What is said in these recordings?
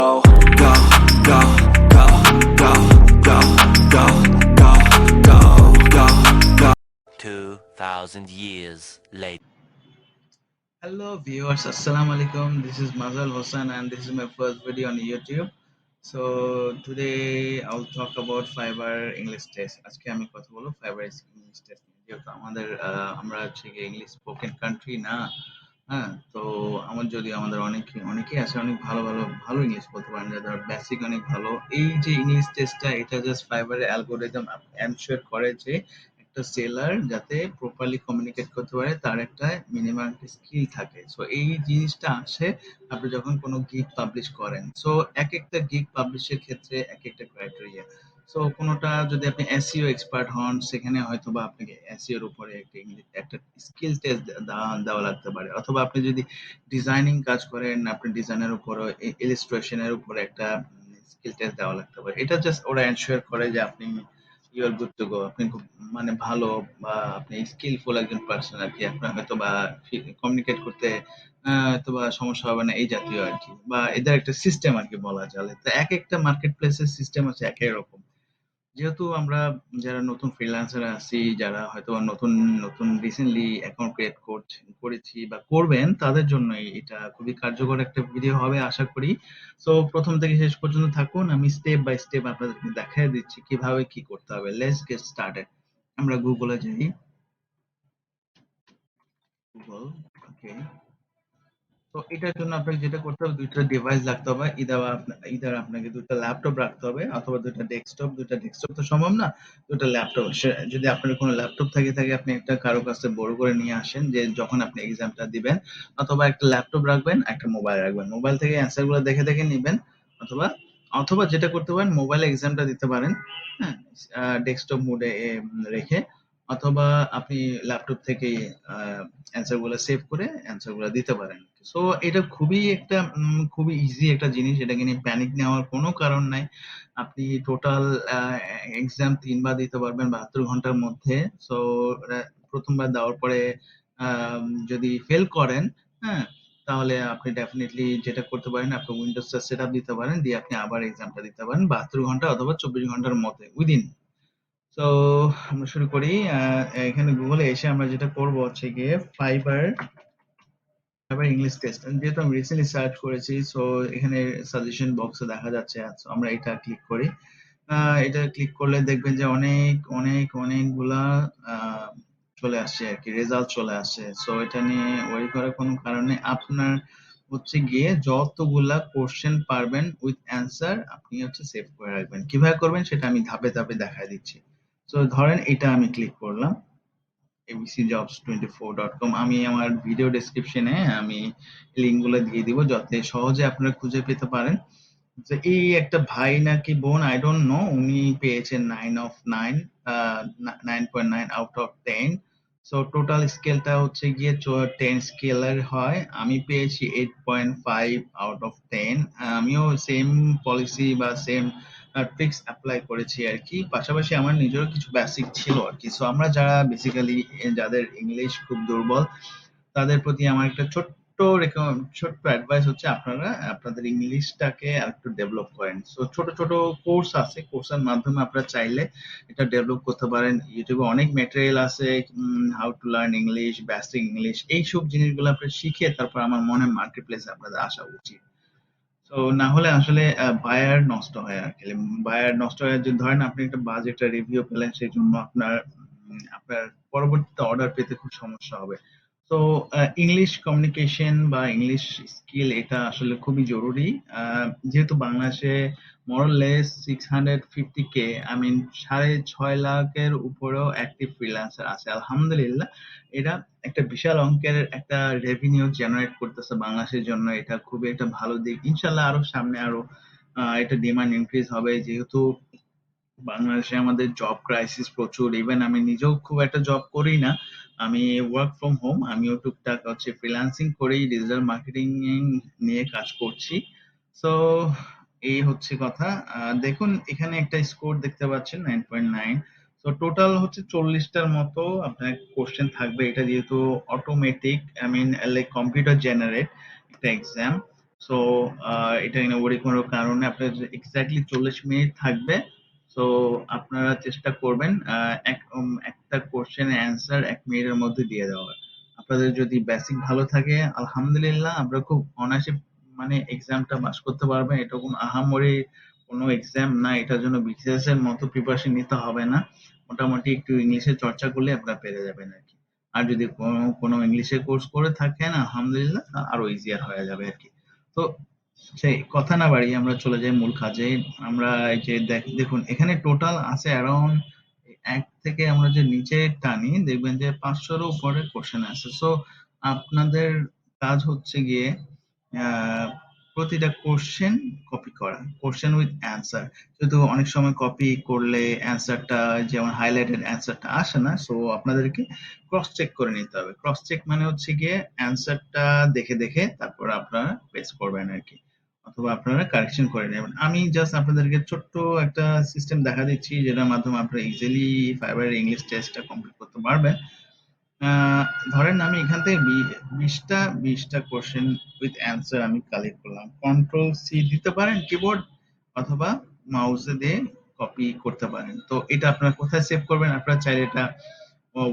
Go, go, go, go, go, go, go, go, go, go. 2,000 years later. Hello viewers, Assalamu alaikum. This is Mazal Hossain and this is my first video on YouTube. So today I'll talk about Fiverr English test. আজকে আমি কথা বলবো Fiverr English test নিয়ে। যেহেতু আমরা হচ্ছে English spoken country না, হ্যাঁ, তো আমাদের অনেকেই আছে অনেক ভালো ইংলিশ বলতে পারেন, যাদের বেসিক অনেক ভালো। এই যে ইংলিশ টেস্টটা, এটা জাস্ট ফাইবারের অ্যালগোরিদম এনশিওর করে যে একটা সেলার যাতে প্রপারলি কমিউনিকেট করতে পারে, তার একটা মিনিমাম স্কিল থাকে। সো এই জিনিসটা আসে আপনি যখন কোনো গিগ পাবলিশ করেন। সো এক একটা গিগ পাবলিশের ক্ষেত্রে এক একটা ক্রাইটেরিয়া। সো কোনোটা যদি আপনি এসইও এক্সপার্ট হন, সেখানে হয়তো বা আপনাকে এসইও এর উপরে একটা স্কিল টেস্ট দেওয়া লাগতে পারে। অথবা আপনি যদি ডিজাইনিং কাজ করেন, আপনি ডিজাইনের উপরে, ইলাস্ট্রেশনের উপরে একটা স্কিল টেস্ট দেওয়া লাগতে পারে। এটা জাস্ট ওরা এনশিওর করে যে আপনি you are good to go, আপনি খুব ভালো বা আপনি স্কিলফুল একজন পার্সন আর কি। আপনার হয়তো বা কমিউনিকেট করতে হয়তো বা সমস্যা হবে না, এই জাতীয় আর কি। বা এদের একটা সিস্টেম আর কি বলা চলে। তো এক একটা মার্কেট প্লেসের সিস্টেম আছে এক এক রকম। যেহেতু আমরা যারা নতুন ফ্রিল্যান্সার আছি, যারা হয়তো নতুন নতুন রিসেন্টলি অ্যাকাউন্ট ক্রিয়েট করেছি বা করবেন, তাদের জন্যই এটা খুবই কার্যকর একটা ভিডিও হবে আশা করি। সো প্রথম থেকে শেষ পর্যন্ত থাকুন, আমি স্টেপ বাই স্টেপ আপনাদেরকে দেখাই দিচ্ছি কিভাবে কি করতে হবে। Let's get started. আমরা গুগলে যাই। গুগল, ওকে। তো এটার জন্য আপনাকে যেটা করতে হবে, দুইটা ডিভাইস লাগতে হবে। ইদার আপনাকে দুইটা ল্যাপটপ রাখতে হবে, অথবা দুইটা ডেস্কটপ তো সম্ভব না, দুইটা ল্যাপটপ। যদি আপনার কোনো ল্যাপটপ থাকে আপনি একটা কারো কাছে বড় করে নিয়ে আসেন, যে যখন আপনি এক্সামটা দিবেন। অথবা একটা ল্যাপটপ রাখবেন, একটা মোবাইল রাখবেন, মোবাইল থেকে অ্যান্সার গুলো দেখে দেখে নিবেন। অথবা অথবা যেটা করতে পারেন, মোবাইলে এক্সামটা দিতে পারেন, হ্যাঁ, ডেস্কটপ মোডে রেখে। অথবা আপনি ল্যাপটপ থেকে অ্যান্সার গুলো সেভ করে অ্যান্সার গুলো দিতে পারেন। সো এটা খুবই ইজি একটা জিনিস, এটাকে নিয়ে প্যানিক নেওয়ার কোনো কারণ নাই। আপনি টোটাল এক্সাম 3 বার দিতে পারবেন 72 ঘন্টার মধ্যে। সো প্রথমবার দেওয়ার পরে যদি ফেল করেন, হ্যাঁ, তাহলে আপনি ডেফিনেটলি যেটা করতে পারেন, আপনি উইন্ডোজটা সেট আপ দিতে পারেন, দিয়ে আপনি আবার এক্সামটা দিতে পারেন 72 ঘন্টা অথবা 24 ঘন্টার মধ্যে উইদিন। তো আমরা শুরু করি। এখানে গুগলে এসে আমরা যেটা করব হচ্ছে গিয়ে ফাইবার ইংলিশ টেস্ট। যেহেতু আমি রিসেন্টলি সার্চ করেছি, সো এখানে সাজেশন বক্সে দেখা যাচ্ছে। So আমরা এটা ক্লিক করি। এটা ক্লিক করলে দেখবেন যে অনেকগুলা আহ, চলে আসছে আর কি, রেজাল্ট চলে আসছে। সো এটা নিয়ে ওয়ারি করার কোনো কারণ নেই। আপনার হচ্ছে গিয়ে যতগুলা কোশ্চেন পারবেন উইথ অ্যান্সার আপনি হচ্ছে সেভ করে রাখবেন। কিভাবে করবেন সেটা আমি ধাপে ধাপে দেখায় দিচ্ছি। তো ধরেন এটা আমি ক্লিক করলাম, abcjobs24.com। আমি আমার ভিডিও ডেসক্রিপশনে আমি লিঙ্ক গুলো দিয়ে দিব, যাতে সহজে আপনারা খুঁজে পেতে পারেন। যে এই একটা ভাই নাকি বোন, আই ডোন্ট নো, উনি পেয়েছেন 9/9 আউট অফ 10। সো টোটাল স্কেলটা হচ্ছে গিয়ে 10 স্কেলের হয়। আমি পেয়েছি 8.5 আউট অফ 10। আমিও সেম পলিসি বা সেম ট্রিক্স অ্যাপ্লাই করেছি আর কি। পাশাপাশি আমার নিজেরও কিছু বেসিক ছিল আর কি। সো আমরা যারা বেসিক্যালি যাদের ইংলিশ খুব দুর্বল, তাদের প্রতি আমার একটা ছোট্ট অ্যাডভাইস হচ্ছে, আপনারা আপনাদের ইংলিশটাকে আরেকটু ডেভেলপ করেন। সো ছোট ছোট কোর্স আছে, কোর্সের মাধ্যমে আপনারা চাইলে এটা ডেভেলপ করতে পারেন। ইউটিউবে অনেক ম্যাটেরিয়াল আছে, how to learn English, basic English, এইসব জিনিসগুলো আপনি শিখে তারপর আমার মনে হয় মার্কেট প্লেসে আপনাদের আসা উচিত। তো না হলে আসলে বায়ার নষ্ট হয় আর কি। বায়ার নষ্ট হয়, যে ধরেন আপনি একটা বাজে একটা রিভিউ পেলেন, সেই জন্য আপনার পরবর্তীতে অর্ডার পেতে খুব সমস্যা হবে। তো ইংলিশ কমিউনিকেশন বা ইংলিশ স্কিল এটা আসলে খুবই জরুরি। যেহেতু বাংলাদেশে মোরলেস 650K, আই মিন 6.5 লাখের উপরেও অ্যাক্টিভ ফ্রিল্যান্সার আছে আলহামদুলিল্লাহ। এটা একটা বিশাল অঙ্কের একটা রেভিনিউ জেনারেট করতেছে বাংলাদেশের জন্য। এটা খুবই একটা ভালো দিক। ইনশাল্লাহ আরো সামনে আরো এটা ডিমান্ড ইনক্রিজ হবে, যেহেতু বাংলাদেশে আমাদের জব ক্রাইসিস প্রচুর। ইভেন আমি নিজেও খুব একটা জব করি না, আমি ওয়ার্ক ফ্রম হোম, আমিও টুকটাক হচ্ছে ফ্রিল্যান্সিং করেই ডিজিটাল মার্কেটিং নিয়ে কাজ করছি। সো এই হচ্ছে কথা। দেখুন এখানে একটা স্কোর দেখতে পাচ্ছেন 9.9। তো টোটাল হচ্ছে 40টার মতো আপনার কোশ্চেন থাকবে। এটা যেহেতু automatic, I mean like computer generate একটা এক্সাম। সো এটা ইনোভেটিভ কোনো কারণে আপনার এক্স্যাক্টলি 40 মিনিট থাকবে। সো আপনারা চেষ্টা করবেন একটা কোশ্চেন অ্যান্সার 1 মিনিটের মধ্যে দিয়ে দেওয়ার। আপনাদের যদি বেসিক ভালো থাকে আলহামদুলিল্লাহ আপনারা খুব অনায়াসে মানে এক্সামটা পাস করতে পারবেন। এটা কোনো আহামরি কোনো এক্সাম না, এটার জন্য বিসিএস এর মতো প্রিপারেশন নিতে হবে না। মোটামুটি একটু ইংলিশে চর্চা করলে আপনারা পেরে যাবেন আর কি। আর যদি কোনো ইংলিশের কোর্স করে থাকেন আলহামদুলিল্লাহ আরো ইজিয়ার হয়ে যাবে আর কি। তো সেই কথা না বাড়িয়ে আমরা চলে যাই মূল কাজে। আমরা এই যে দেখুন এখানে টোটাল আছে অ্যারাউন্ড 1 থেকে আমরা যে নিচে টানি দেখবেন যে 500-এর উপরে কোশ্চেন আছে। সো আপনাদের কাজ হচ্ছে গিয়ে আহ, প্রতিটা কোশ্চেন কপি করা, কোশ্চেন উইথ অ্যান্সার। যেহেতু অনেক সময় কপি করলে অ্যান্সারটা যেমন হাইলাইটেড অ্যান্সারটা আসে না, সো আপনাদেরকে ক্রস চেক করে নিতে হবে। ক্রস চেক মানে হচ্ছে গিয়ে অ্যান্সারটা দেখে দেখে তারপর আপনারা পেস্ট করবেন আর কি, অথবা আপনারা কারেকশন করে নেবেন। আমি জাস্ট আপনাদেরকে ছোট্ট একটা সিস্টেম দেখা দিচ্ছি যেটার মাধ্যমে আপনারা ইজিলি ফাইবার ইংলিশ টেস্টটা কমপ্লিট করতে পারবেন। আহ, ধরেন আমি এখান থেকে 20টা কোশ্চেন উইথ অ্যান্সার আমি কালেক্ট করলাম। কন্ট্রোল সি দিতে পারেন কিবোর্ড, অথবা মাউসে দিয়ে কপি করতে পারেন। তো এটা আপনারা কোথায় সেভ করবেন? আপনারা চাইলে এটা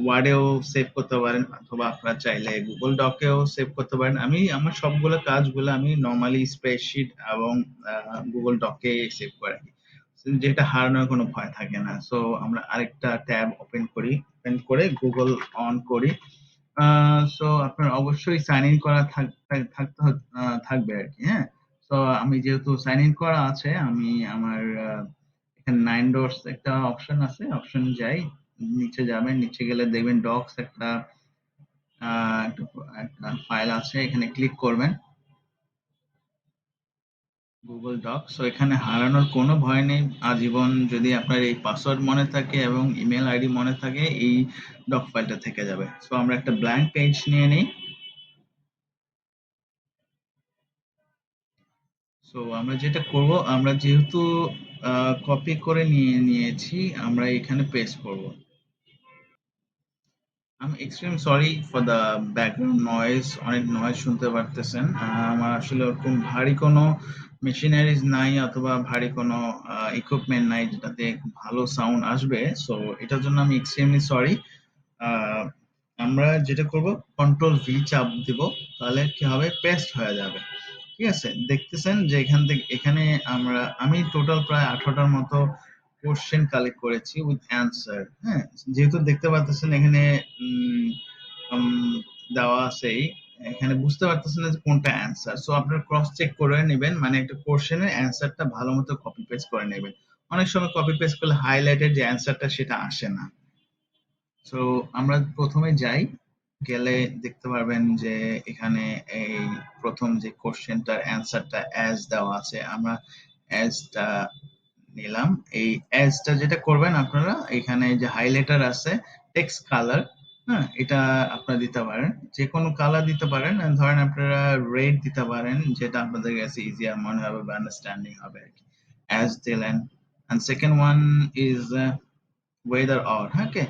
ওয়ার্ডেও সেভ করতে পারেন, অথবা আপনারা চাইলে গুগল ডকেও সেভ করতে পারেন। আমি আমার সবগুলো কাজগুলো আমি নর্মালি স্প্রেডশিট এবং গুগল ডকে সেভ করে রাখি, যেটা হারানোর কোনো ভয় থাকে না। সো আমরা আরেকটা ট্যাব ওপেন করে গুগল অন করি। সো আপনার অবশ্যই সাইন ইন করা থাকবে আর কি। হ্যাঁ, তো আমি যেহেতু সাইন ইন করা আছে, আমি আমার এখানে 9 ডটস একটা অপশন আছে, অপশন যাই, নিচে যাবেন, নিচে গেলে দেখবেন ডক্স একটা একটা ফাইল আছে, এখানে ক্লিক করবেন, গুগল ডক। সো এখানে হারানোর কোনো ভয় নেই, আজীবন যদি আপনার এই পাসওয়ার্ড মনে থাকে এবং ইমেল আইডি মনে থাকে এই ডক ফাইলটা থেকে যাবে। সো আমরা একটা ব্ল্যাঙ্ক পেজ নিয়ে নিই। সো আমরা যেটা করব, আমরা যেহেতু কপি করে নিয়েছি, আমরা এখানে পেস্ট করব। আমি extreme sorry for the background noise, অনেক নয়েজ শুনতে পারতেছেন। আমার আসলে ওরকম ভারী কোনো মেশিনারিজ নাই, অথবা ভারী কোনো ইকুইপমেন্ট নাই যেটাতে খুব ভালো সাউন্ড আসবে। সো এটার জন্য আমি এক্সট্রিমলি সরি। আমরা যেটা করব, কন্ট্রোল ভি চাপ দিব, তাহলে কি হবে, পেস্ট হয়ে যাবে। ঠিক আছে, দেখতেছেন যে আমি টোটাল প্রায় 18টার মতো কোশ্চেন কালেক্ট করেছি উইথ অ্যান্সার। হ্যাঁ, যেহেতু দেখতে পাচ্ছেন এখানে উম, উম, দেওয়া আছেই, এখানে বুঝতে পারতেছেন না যে কোনটা অ্যান্সার। সো আপনারা ক্রস চেক করে নেবেন, মানে একটা কোশ্চেনের অ্যান্সারটা ভালো মতো কপি পেস্ট করে নেবেন। অনেক সময় কপি পেস্ট করলে হাইলাইটেড যে অ্যান্সারটা সেটা আসে না। সো আমরা প্রথমে যাই, গেলে দেখতে পারবেন যে এখানে এই প্রথম যে কোশ্চেনটার অ্যান্সারটা অ্যাজ দেওয়া আছে, আমরা অ্যাজটা নিলাম। এই অ্যাজটা যেটা করবেন আপনারা, এখানে যে হাইলাইটার আছে, টেক্সট কালার, হ্যাঁ, এটা আপনারা দিতে পারেন, যে কোনো কালার দিতে পারেন। ধরেন আপনারা রেড দিতে পারেন, যেটা আপনাদের কাছে ইজিয়ার মনে হবে বা আন্ডারস্ট্যান্ডিং হবে আর কি। অ্যাজ দিলেন, and second one is weather or. Okay,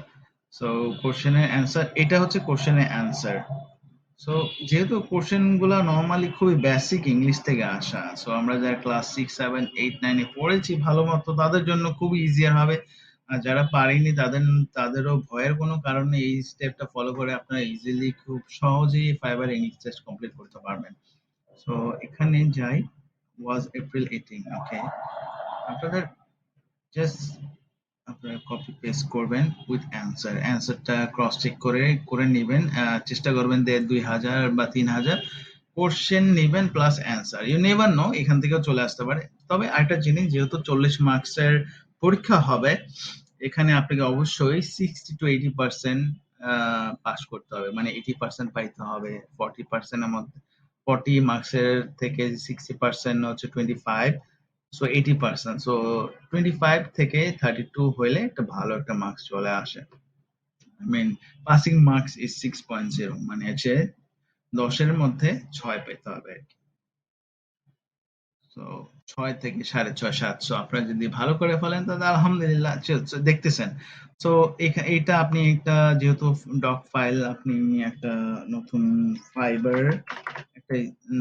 so কোশ্চেনের অ্যান্সার, এটা হচ্ছে কোশ্চেনের অ্যান্সার। সো যেহেতু কোশ্চেন গুলা নর্মালি খুবই বেসিক ইংলিশ থেকে আসা, সো আমরা যারা ক্লাস 6, 7, 8, 9-এ পড়েছি ভালো মতো, তাদের জন্য খুবই ইজিয়ার হবে। আর যারা পারেনি তাদেরও ভয়ের কোনো কারণ নেই, এই স্টেপটা ফলো করে আপনারা ইজিলি খুব সহজেই ফাইবার ইংলিশ টেস্ট কমপ্লিট করতে পারবেন। সো এখানে যাই, ওয়াজ এপ্রিল 18। ওকে, আপনাদের জাস্ট আপনারা কপি পেস্ট করবেন উইথ অ্যান্সার, অ্যান্সারটা ক্রস চেক করে নেবেন। চেষ্টা করবেন 1500 বা 3000 কোশ্চেন নেবেন plus answer. You never know, এখান থেকেও চলে আসতে পারে। তবে আরেকটা জিনিস, যেহেতু 40 মার্কসের পরীক্ষা হবে, এখানে আপনাকে অবশ্যই 60 to 80% পাস করতে হবে, মানে 80% পাইতে হবে। 40%-এর মধ্যে 40 মার্কসের থেকে 60% হচ্ছে 25, সো 80%। সো 25 থেকে 32 হইলে একটা ভালো একটা মার্কস চলে আসে। I mean passing marks is 6.0, মানে হচ্ছে 10-এর মধ্যে 6 পেতে হবে আর কি। তো 6 থেকে 650 700 আপনারা যদি ভালো করে ফেলেন তাহলে আলহামদুলিল্লাহ দেখতেছেন। তো এটা আপনি একটা যেহেতু ডক ফাইল আপনি একটা নতুন ফাইবার একটা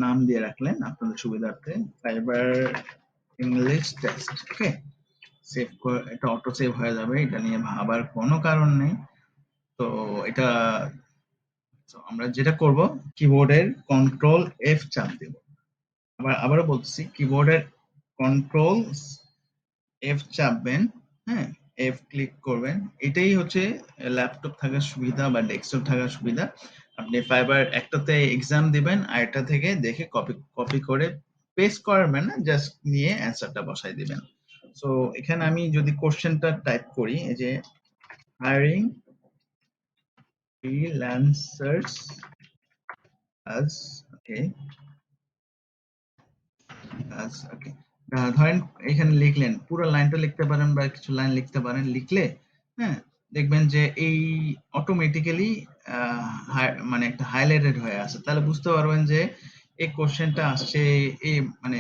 নাম দিয়ে রাখলেন আপনাদের সুবিধার্থে, ফাইবার ইংলিশ টেস্ট। ওকে, সেভ করে এটা অটো সেভ হয়ে যাবে, এটা নিয়ে ভাবার কোনো কারণ নেই। তো এটা আমরা যেটা করব, কিবোর্ডের কন্ট্রোল এফ চাপ দেব। আবারও বলতেছি, কিবোর্ডের কন্ট্রোল এফ চাপবেন, হ্যাঁ, এফ ক্লিক করবেন। এটাই হচ্ছে ল্যাপটপ থাকার সুবিধা বা ডেস্কটপ থাকার সুবিধা। আপনি ফাইবার একটাতে এক্সাম দিবেন আর এটা থেকে দেখে কপি কপি করে পেস্ট করবেন না, জাস্ট নিয়ে অ্যান্সারটা বসাই দিবেন। সো এখানে আমি যদি কোশ্চেনটা টাইপ করি, এই যে হায়ারিং ফ্রিল্যান্সার্স আজ, ওকে ওকে, ধরেন এখানে লিখলেন, পুরো লাইনটা লিখতে পারেন বা কিছু লাইন লিখতে পারেন, লিখলে হ্যাঁ দেখবেন যে এই অটোমেটিক্যালি মানে একটা হাইলাইটেড হয়ে আছে, তাহলে বুঝতে পারবেন যে এই কোশ্চেনটা আসছে এই মানে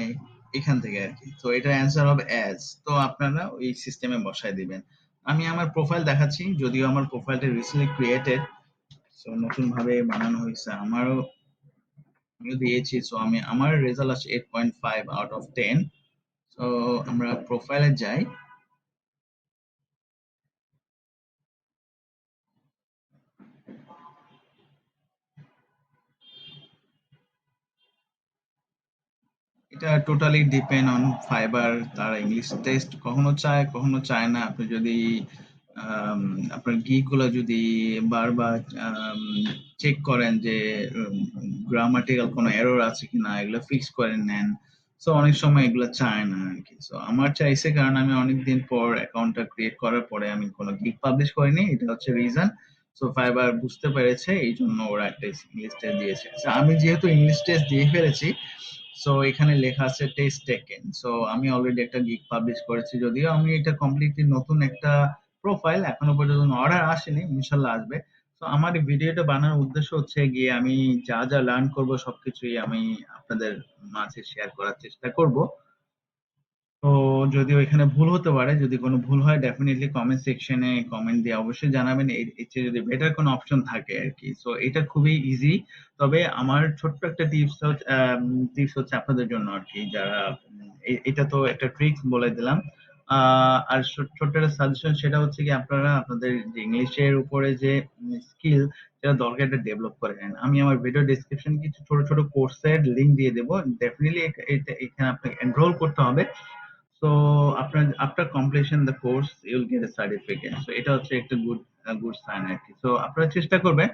এখান থেকে আর কি। তো এটার অ্যান্সার হবে অ্যাজ, তো আপনারা ওই সিস্টেমে বসায় দিবেন। আমি আমার প্রোফাইল দেখাচ্ছি, যদিও আমার প্রোফাইলটা রিসেন্টলি ক্রিয়েটেড, সো নতুন ভাবে বানানো হয়েছে, আমিও দিয়েছি। সো আমার রেজাল্ট আছে 8.5 আউট অফ 10। তো আমরা প্রোফাইলে যাই, এটা টোটালি ডিপেন্ড অন ফাইবার, তারা ইংলিশ টেস্ট কখনো চায় কখনো চায় না। আপনি যদি আপনার গিগ গুলো যদি বারবার চেক করেন যে গ্রামাটিক্যাল কোনো এরর আছে কিনা, এগুলো ফিক্স করে নেন। সো অনেক সময় এগুলো চায় না আর কি। সো আমার চাইছে, কারণ আমি অনেকদিন পর অ্যাকাউন্টটা ক্রিয়েট করার পরে আমি কোনো গিগ পাবলিশ করিনি, এটা হচ্ছে রিজন। সো ফাইবার বুঝতে পেরেছে, এই জন্য ওরা একটা ইংলিশ টেস্ট দিয়েছে। So, আমি যেহেতু ইংলিশ টেস্ট দিয়ে ফেলেছি, সো এখানে লেখা আছে টেস্ট টেকেন। সো আমি অলরেডি একটা গিগ পাবলিশ করেছি, যদিও আমি এটা কমপ্লিটলি নতুন একটা প্রোফাইল, এখনো পর্যন্ত অর্ডার আসেনি, ইনশাল্লাহ আসবে। তো আমার এই ভিডিওটা বানানোর উদ্দেশ্য হচ্ছে গিয়ে আমি যা যা লার্ন করব সবকিছুই আমি আপনাদের মাঝে শেয়ার করার চেষ্টা করব। তো যদিও এখানে ভুল হতে পারে, যদি কোনো ভুল হয় ডেফিনেটলি কমেন্ট সেকশনে কমেন্ট দিয়ে অবশ্যই জানাবেন, এর চেয়ে যদি বেটার কোনো অপশন থাকে আর কি। সো এটা খুবই ইজি। তবে আমার ছোট্ট একটা টিপস হচ্ছে আপনাদের জন্য আর কি, যারা এটা তো একটা ট্রিক্স বলে দিলাম। আর ছোট্ট একটা সাজেশন, সেটা হচ্ছে কি আপনারা আপনাদের যে ইংলিশের উপরে যে স্কিল, সেটা দরকার এটা ডেভেলপ করে নেন। আমি আমার ভিডিও ডেসক্রিপশন কিছু ছোট ছোট কোর্সের লিংক দিয়ে দেবো, ডেফিনেটলি এখানে আপনাকে এনরোল করতে হবে। সো আপনার after completion the course Yule gate A certificate. So এটা হচ্ছে একটা গুড সাইন আর কি। সো আপনারা চেষ্টা করবেন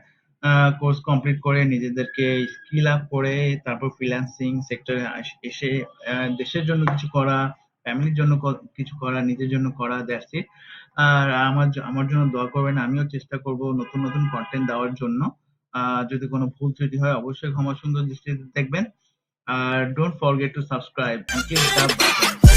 কোর্স কমপ্লিট করে নিজেদেরকে স্কিল আপ করে তারপর ফ্রিল্যান্সিং সেক্টরে এসে দেশের জন্য কিছু করা, ফ্যামিলির জন্য কিছু করা, নিজের জন্য করা, দ্যাটস ইট। আর আমার জন্য দোয়া করবেন, আমিও চেষ্টা করব নতুন নতুন কন্টেন্ট দেওয়ার জন্য। যদি কোনো ভুল ত্রুটি হয় অবশ্যই ক্ষমা সুন্দর দৃষ্টিতে দেখবেন। আর don't forget to subscribe and click the button.